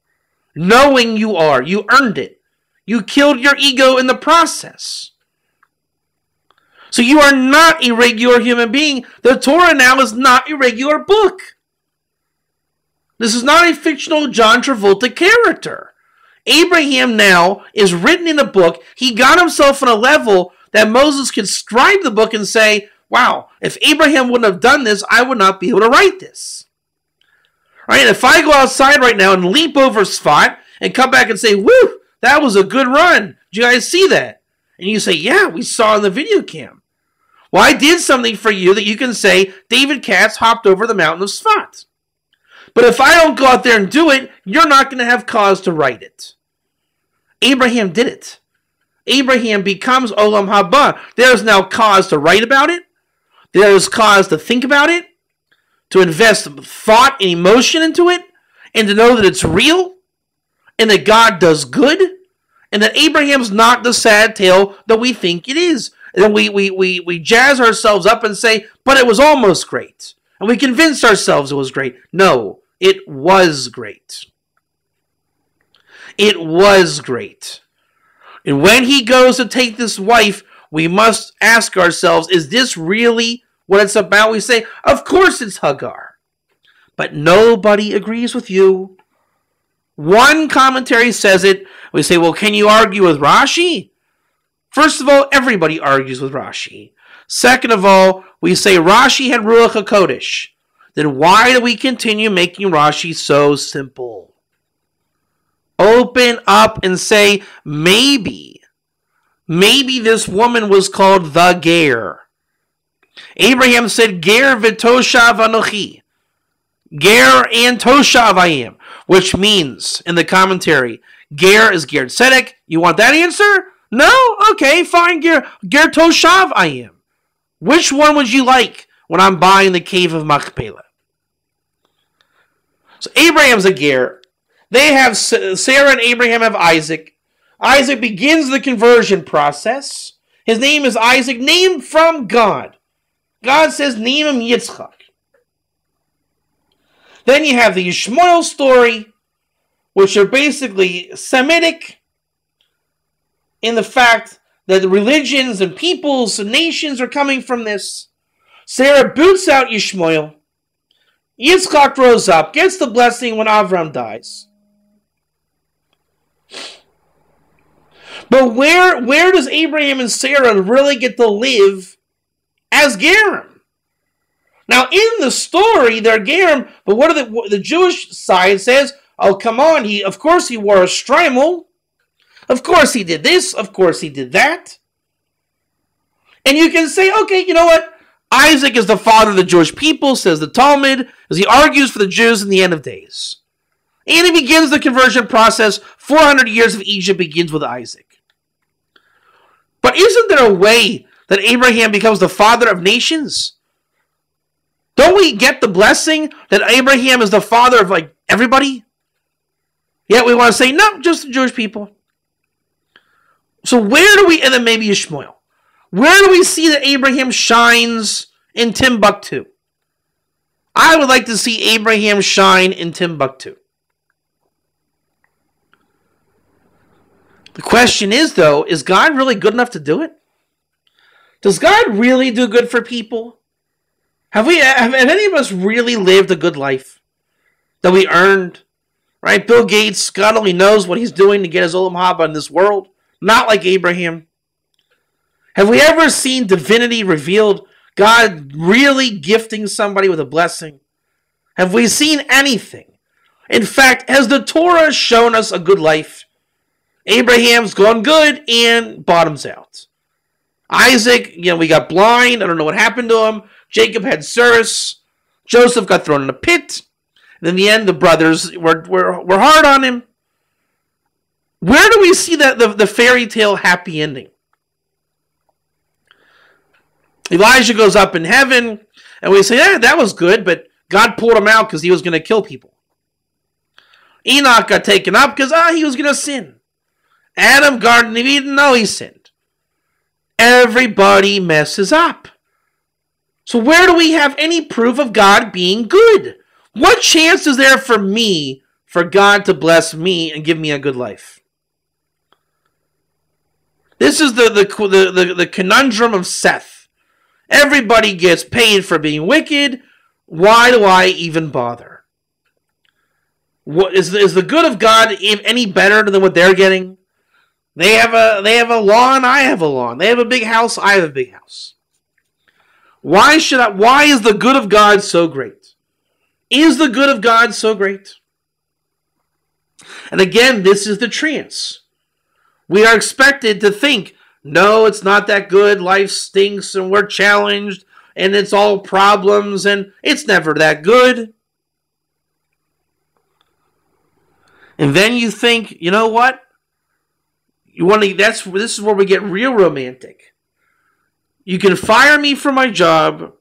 Knowing you are. You earned it. You killed your ego in the process. So you are not a regular human being. The Torah now is not a regular book. This is not a fictional John Travolta character. Abraham now is written in a book. He got himself on a level that Moses could scribe the book and say, wow, if Abraham wouldn't have done this, I would not be able to write this. Right? If I go outside right now and leap over Sfat and come back and say, woo, that was a good run. Did you guys see that? And you say, yeah, we saw in the video cam. Well, I did something for you that you can say, David Katz hopped over the mountain of Sfat. But if I don't go out there and do it, you're not going to have cause to write it. Abraham did it. Abraham becomes Olam Haba. There is now cause to write about it. There is cause to think about it, to invest thought and emotion into it, and to know that it's real, and that God does good, and that Abraham's not the sad tale that we think it is. And then we jazz ourselves up and say, but it was almost great. And we convince ourselves it was great. No, it was great. It was great. And when he goes to take this wife, we must ask ourselves, is this really what it's about? We say, of course it's Hagar. But nobody agrees with you. One commentary says it. We say, well, can you argue with Rashi? First of all, everybody argues with Rashi. Second of all, we say Rashi had Ruach HaKodesh. Then why do we continue making Rashi so simple? Open up and say, maybe this woman was called the Ger. Abraham said, Ger v'toshav anochi. Ger and toshav I am. Which means, in the commentary, Ger is Ger Tzedek. You want that answer? No? Okay, fine. Ger toshav I am. Which one would you like when I'm buying the cave of Machpelah? So Abraham's a Ger. They have Sarah and Abraham have Isaac. Isaac begins the conversion process. His name is Isaac, named from God. God says, name him Yitzchak. Then you have the Ishmael story, which are basically Semitic in the fact that the religions and peoples and nations are coming from this. Sarah boots out Ishmael. Yitzchak grows up, gets the blessing when Avram dies. But where does Abraham and Sarah really get to live as Gerim? Now, in the story, they're Gerim, but what are the Jewish side says, oh, come on, of course he wore a shtreimel. Of course he did this. Of course he did that. And you can say, okay, you know what? Isaac is the father of the Jewish people, says the Talmud, as he argues for the Jews in the end of days. And he begins the conversion process. 400 years of Egypt begins with Isaac. But isn't there a way that Abraham becomes the father of nations? Don't we get the blessing that Abraham is the father of like everybody? Yet we want to say, no, just the Jewish people. So where do we, and then maybe Ishmael. Where do we see that Abraham shines in Timbuktu? I would like to see Abraham shine in Timbuktu. The question is, though, is God really good enough to do it? Does God really do good for people? Have any of us really lived a good life that we earned? Right? Bill Gates, God only knows what he's doing to get his Olam Haba in this world. Not like Abraham. Have we ever seen divinity revealed? God really gifting somebody with a blessing? Have we seen anything? In fact, has the Torah shown us a good life? Abraham's gone good and bottoms out. Isaac, we got blind. I don't know what happened to him. Jacob had Cirrus. Joseph got thrown in a pit. And in the end, the brothers were hard on him. Where do we see that the fairy tale happy ending? Elijah goes up in heaven, and we say, yeah, that was good, but God pulled him out because he was going to kill people. Enoch got taken up because he was going to sin. Adam, Garden of Eden, no, he sinned. Everybody messes up. So where do we have any proof of God being good? What chance is there for me, for God to bless me and give me a good life? This is the conundrum of Seth. Everybody gets paid for being wicked. Why do I even bother? What is the good of God any better than what they're getting? They have a lawn, I have a lawn. They have a big house, I have a big house. Why is the good of God so great? Is the good of God so great? And again, this is the trance. We are expected to think, no, it's not that good. Life stinks and we're challenged and it's all problems and it's never that good. And then you think, you know what? This is where we get real romantic. You can fire me from my job,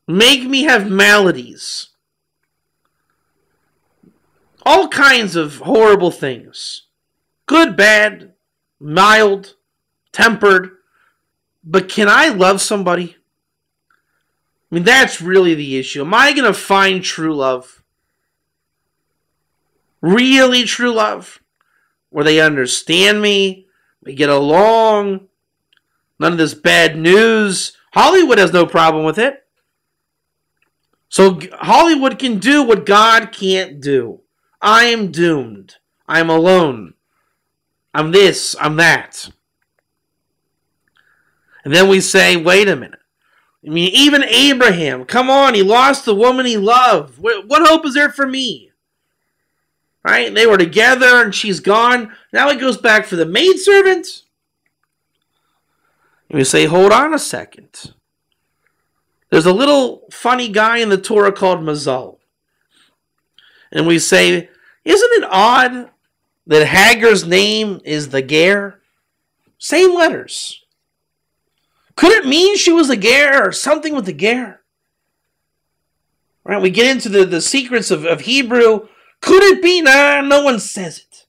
make me have maladies, all kinds of horrible things. Good, bad, mild, tempered. But can I love somebody? I mean, that's really the issue. Am I going to find true love? Really true love? Where they understand me, we get along, none of this bad news. Hollywood has no problem with it. So Hollywood can do what God can't do. I am doomed. I'm alone. I'm this, I'm that. And then we say, wait a minute. I mean, even Abraham, come on, he lost the woman he loved. What hope is there for me? Right? They were together and she's gone. Now he goes back for the maidservant. And we say, hold on a second. There's a little funny guy in the Torah called Mazal. And we say, isn't it odd that Hagar's name is the Ger? Same letters. Could it mean she was a Ger or something with the Ger? Right? We get into the secrets of Hebrew. Could it be? Nah, no one says it.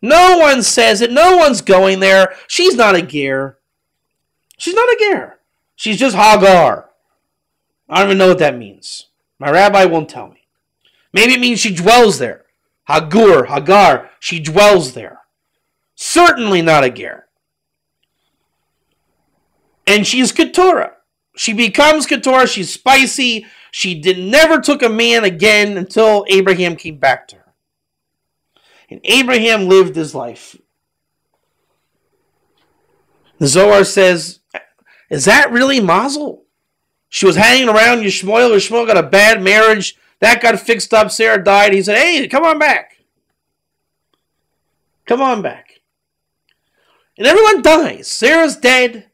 No one says it. No one's going there. She's not a Ger. She's not a Ger. She's just Hagar. I don't even know what that means. My rabbi won't tell me. Maybe it means she dwells there. Hagar, she dwells there. Certainly not a Ger. And she's Keturah. She becomes Keturah. She's spicy. She never took a man again until Abraham came back to her. And Abraham lived his life. The Zohar says, is that really Mazel? She was hanging around Yishmael. Yishmael got a bad marriage. That got fixed up. Sarah died. He said, hey, come on back. Come on back. And everyone dies. Sarah's dead.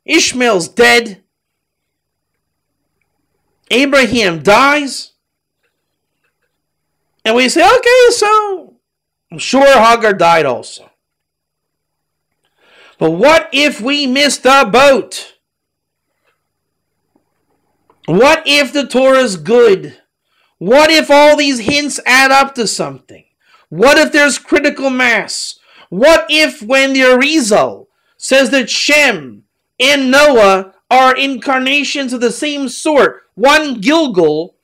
Ishmael's dead. Abraham dies. And we say, okay, so I'm sure Hagar died also. But what if we missed the boat? What if the Torah is good? What if all these hints add up to something? What if there's critical mass? What if when the Arizal says that Shem and Noah are incarnations of the same sort, one Gilgal,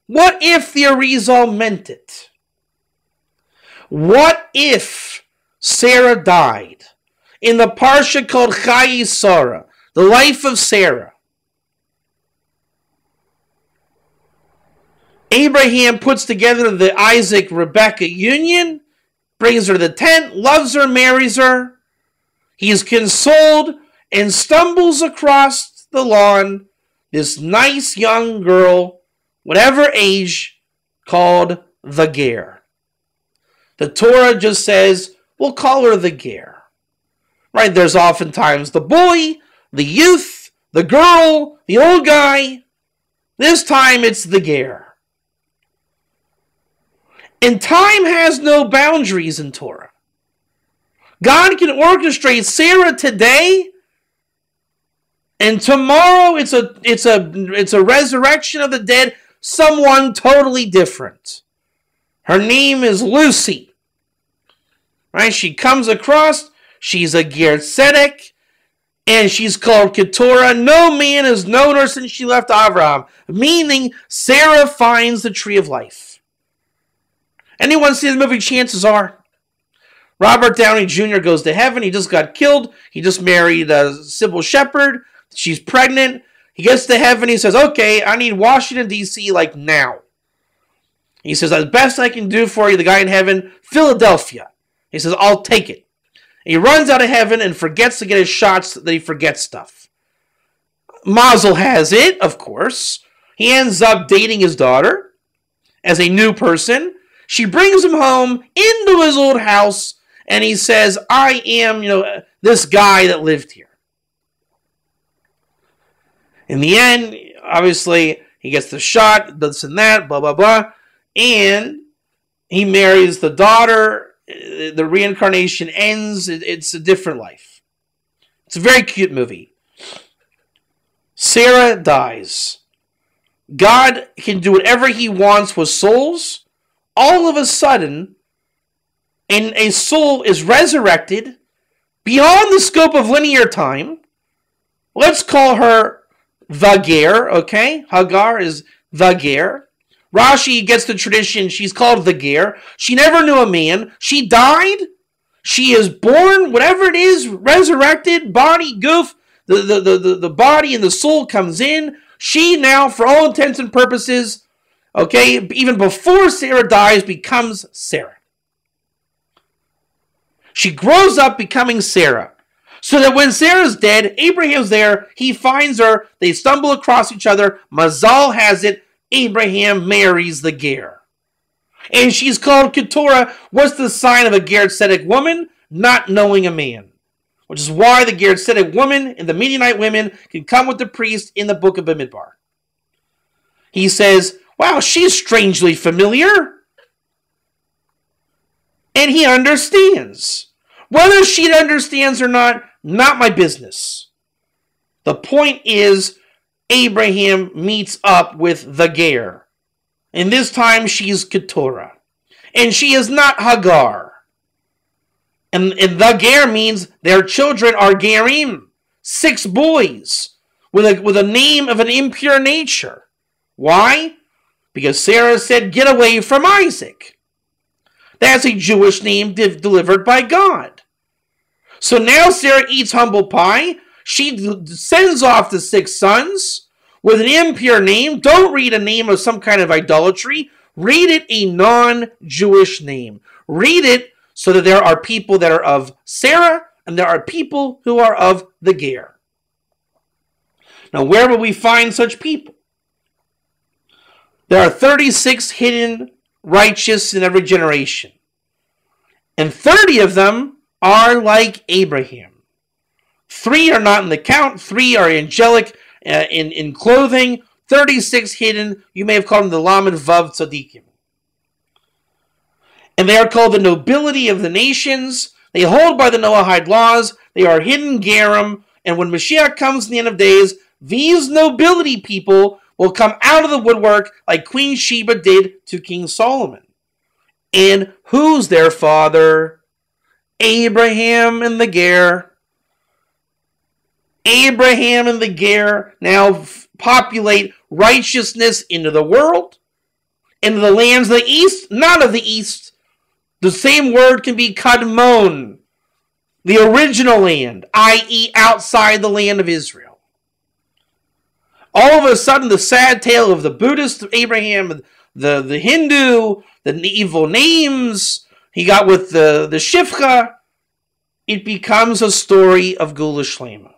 what if the Arizal meant it? What if Sarah died in the parsha called Chayei Sarah, the life of Sarah? Abraham puts together the Isaac-Rebekah union, brings her to the tent, loves her, marries her. He is consoled and stumbles across the lawn this nice young girl, whatever age, called the Ger. The Torah just says, we'll call her the Ger. Right? There's oftentimes the boy, the youth, the girl, the old guy. This time it's the Ger. And time has no boundaries in Torah. God can orchestrate Sarah today, and tomorrow it's a resurrection of the dead, someone totally different. Her name is Lucy. Right? She comes across, she's a Ger Tzedek, and she's called Keturah. No man has known her since she left Avraham, meaning Sarah finds the tree of life. Anyone see the movie? Chances are. Robert Downey Jr. goes to heaven. He just got killed. He just married Sybil Shepherd. She's pregnant. He gets to heaven. He says, okay, I need Washington, D.C. like now. He says, the best I can do for you, the guy in heaven, Philadelphia. He says, I'll take it. And he runs out of heaven and forgets to get his shots, that he forgets stuff. Mazel has it, of course. He ends up dating his daughter as a new person. She brings him home into his old house, and he says, I am, this guy that lived here. In the end, obviously, he gets the shot, this and that, blah, blah, blah. And he marries the daughter. The reincarnation ends. It's a different life. It's a very cute movie. Sarah dies. God can do whatever he wants with souls. All of a sudden, and a soul is resurrected beyond the scope of linear time. Let's call her the Ger, okay? Hagar is the Ger. Rashi gets the tradition, she's called the Ger. She never knew a man. She died. She is born, whatever it is, resurrected, body, goof. The body and the soul comes in. She now, for all intents and purposes, okay, even before Sarah dies, becomes Sarah. She grows up becoming Sarah. So that when Sarah's dead, Abraham's there, he finds her, they stumble across each other, Mazal has it, Abraham marries the Ger. And she's called Keturah. What's the sign of a Ger Tzedek woman? Not knowing a man. Which is why the Ger Tzedek woman and the Midianite women can come with the priest in the book of Bamidbar. He says, wow, she's strangely familiar. And he understands. Whether she understands or not my business. The point is, Abraham meets up with the Ger. And this time she's Keturah. And she is not Hagar. And the Ger means their children are Gerim. 6 boys. With a name of an impure nature. Why? Because Sarah said, get away from Isaac. That's a Jewish name delivered by God. So now Sarah eats humble pie. She sends off the 6 sons with an impure name. Don't read a name of some kind of idolatry. Read it a non-Jewish name. Read it so that there are people that are of Sarah and there are people who are of the Ger. Now, where will we find such people? There are 36 hidden righteous in every generation. And 30 of them are like Abraham. 3 are not in the count. 3 are angelic in clothing. 36 hidden. You may have called them the Lamed Vav Tzadikim. And they are called the nobility of the nations. They hold by the Noahide laws. They are hidden Gerim. And when Mashiach comes in the end of days, these nobility people will come out of the woodwork like Queen Sheba did to King Solomon. And who's their father? Abraham and the Ger. Abraham and the Ger now populate righteousness into the world, into the lands of the east, not of the east. The same word can be Kadmon, the original land, i.e. outside the land of Israel. All of a sudden, the sad tale of the Buddhist Abraham, the Hindu, the evil names he got with the Shifcha, it becomes a story of Gula Shlema.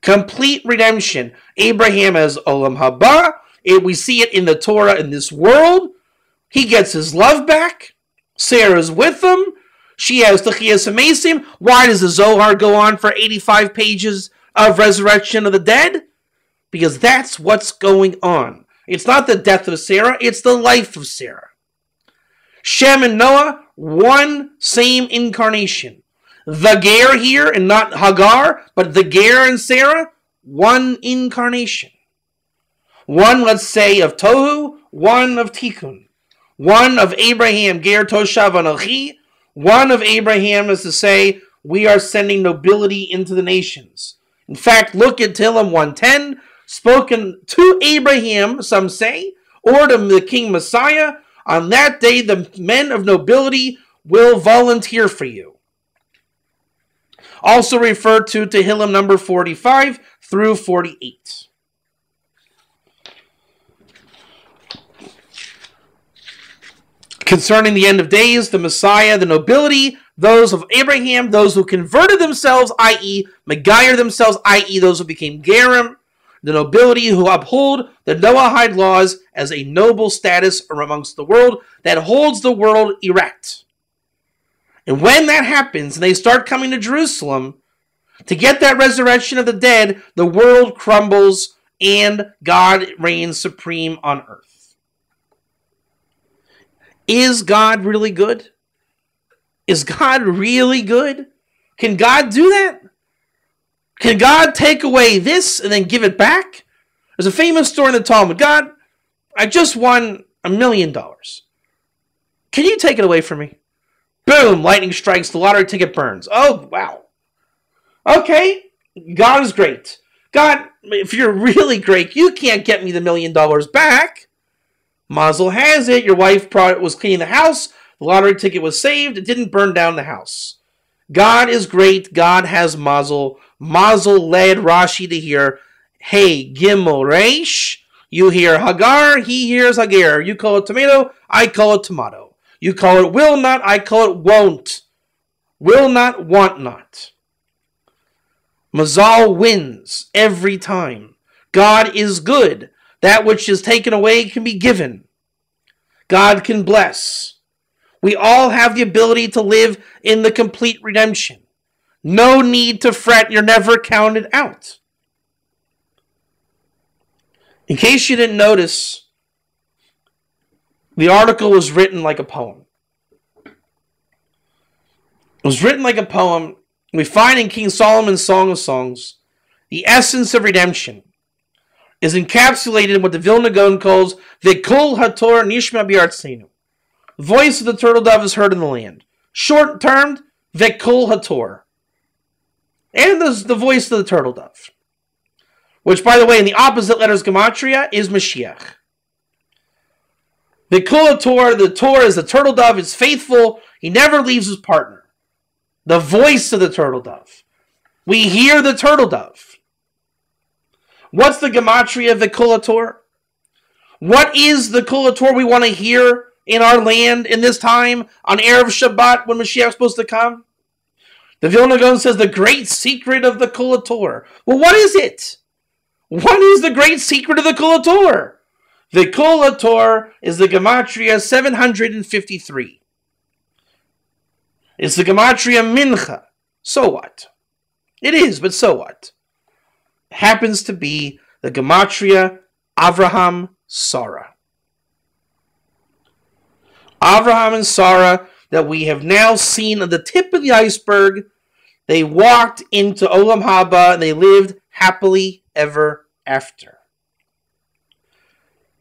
Complete redemption. Abraham as Olam Haba. We see it in the Torah in this world. He gets his love back. Sarah's with him. She has Techiyas Amesim. Why does the Zohar go on for 85 pages of resurrection of the dead? Because that's what's going on. It's not the death of Sarah, it's the life of Sarah. Shem and Noah, one same incarnation. The Ger here, and not Hagar, but the Ger and Sarah, one incarnation. One, let's say, of Tohu, one of Tikkun. One of Abraham, Ger Toshav Anochi. One of Abraham is to say, we are sending nobility into the nations. In fact, look at Tehillim 110, spoken to Abraham, some say, or to the King Messiah. On that day, the men of nobility will volunteer for you. Also referred to Tehillim number 45 through 48. concerning the end of days, the Messiah, the nobility, those of Abraham, those who converted themselves, i.e. Megayer themselves, i.e. those who became Gerim, the nobility who uphold the Noahide laws as a noble status amongst the world that holds the world erect. And when that happens and they start coming to Jerusalem to get that resurrection of the dead, the world crumbles and God reigns supreme on earth. Is God really good? Is God really good? Can God do that? Can God take away this and then give it back? There's a famous story in the Talmud. God, I just won $1 million. Can you take it away from me? Boom, lightning strikes, the lottery ticket burns. Oh, wow. Okay, God is great. God, if you're really great, you can't get me the $1 million back. Mazel has it. Your wife was cleaning the house. The lottery ticket was saved. It didn't burn down the house. God is great. God has mazel. Mazel led Rashi to hear, hey, Gimel Reish. You hear Hagar, he hears Hagar. You call it tomato, I call it tomato. You call it will not, I call it won't. Will not, want not. Mazal wins every time. God is good. That which is taken away can be given. God can bless. We all have the ability to live in the complete redemption. No need to fret. You're never counted out. In case you didn't notice, the article was written like a poem. It was written like a poem. We find in King Solomon's Song of Songs, the essence of redemption is encapsulated in what the Vilna Gaon calls V'kol haTorah nishma b'artzenu. The voice of the turtle dove is heard in the land. Short-termed, V'kol haTorah. And the voice of the turtle dove. Which, by the way, in the opposite letters Gematria, is Mashiach. V'kol haTorah, the Torah is the turtle dove, is faithful, he never leaves his partner. The voice of the turtle dove. We hear the turtle dove. What's the Gematria of V'kol haTorah? What is the Kol haTorah we want to hear in our land in this time on Erev Shabbat when Mashiach is supposed to come? The Vilna Gaon says the great secret of the Kol haTorah. Well, what is it? What is the great secret of the Kol haTorah? The Kol haTorah is the Gematria 753. It's the Gematria Mincha. So what? It is, but so what? It happens to be the Gematria Avraham Sarah. Avraham and Sarah that we have now seen on the tip of the iceberg. They walked into Olam Haba and they lived happily ever after.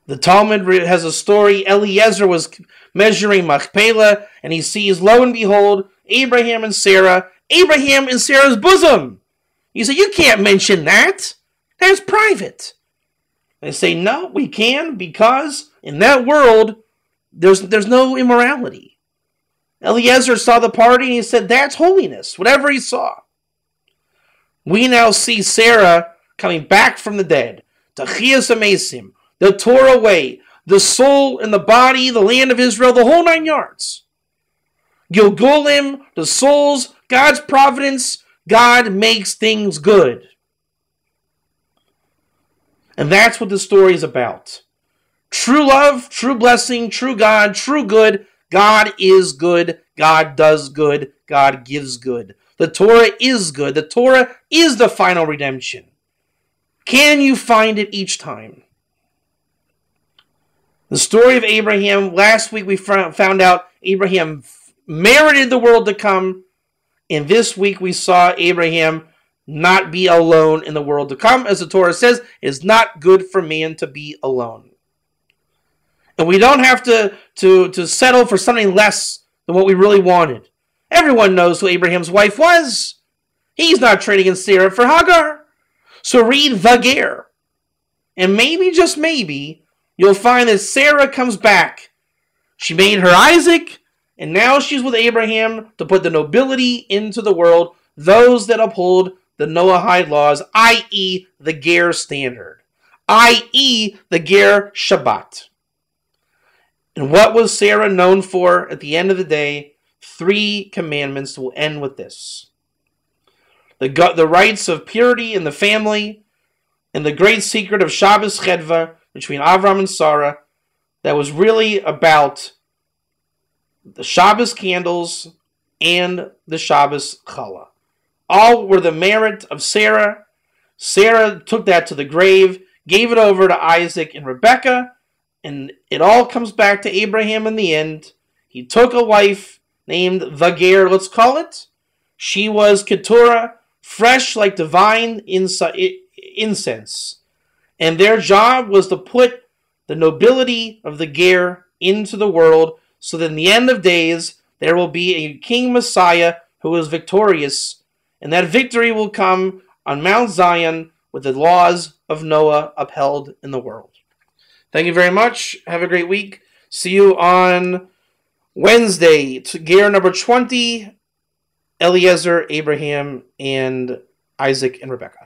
The Talmud has a story. Eliezer was measuring Machpelah and he sees, lo and behold, Abraham and Sarah. Abraham in Sarah's bosom. You say, you can't mention that. That's private. They say, no, we can, because in that world, there's no immorality. Eliezer saw the party and he said, that's holiness, whatever he saw. We now see Sarah coming back from the dead. Tachiyas Amesim, the Torah way, the soul and the body, the land of Israel, the whole 9 yards. Gilgulim, the souls, God's providence, God makes things good. And that's what the story is about. True love, true blessing, true God, true good. God is good. God does good. God gives good. The Torah is good. The Torah is the final redemption. Can you find it each time? The story of Abraham, last week we found out Abraham merited the world to come. And this week we saw Abraham not be alone in the world to come. As the Torah says, it is not good for man to be alone. And we don't have to settle for something less than what we really wanted. Everyone knows who Abraham's wife was. He's not trading in Sarah for Hagar. So read Vager. And maybe, just maybe, you'll find that Sarah comes back. She made her Isaac, and now she's with Abraham to put the nobility into the world, those that uphold the Noahide laws, i.e. the Ger standard, i.e. the Ger Shabbat. And what was Sarah known for at the end of the day? 3 commandments will end with this. The rights of purity in the family, and the great secret of Shabbos Chedva between Avram and Sarah, that was really about the Shabbos candles and the Shabbos challah. All were the merit of Sarah. Sarah took that to the grave, gave it over to Isaac and Rebekah, and it all comes back to Abraham in the end. He took a wife named the Ger, let's call it. She was Keturah, fresh like divine incense. And their job was to put the nobility of the Ger into the world, so that in the end of days, there will be a King Messiah who is victorious, and that victory will come on Mount Zion with the laws of Noah upheld in the world. Thank you very much. Have a great week. See you on Wednesday. Ger number 20, Eliezer, Abraham, and Isaac and Rebekah.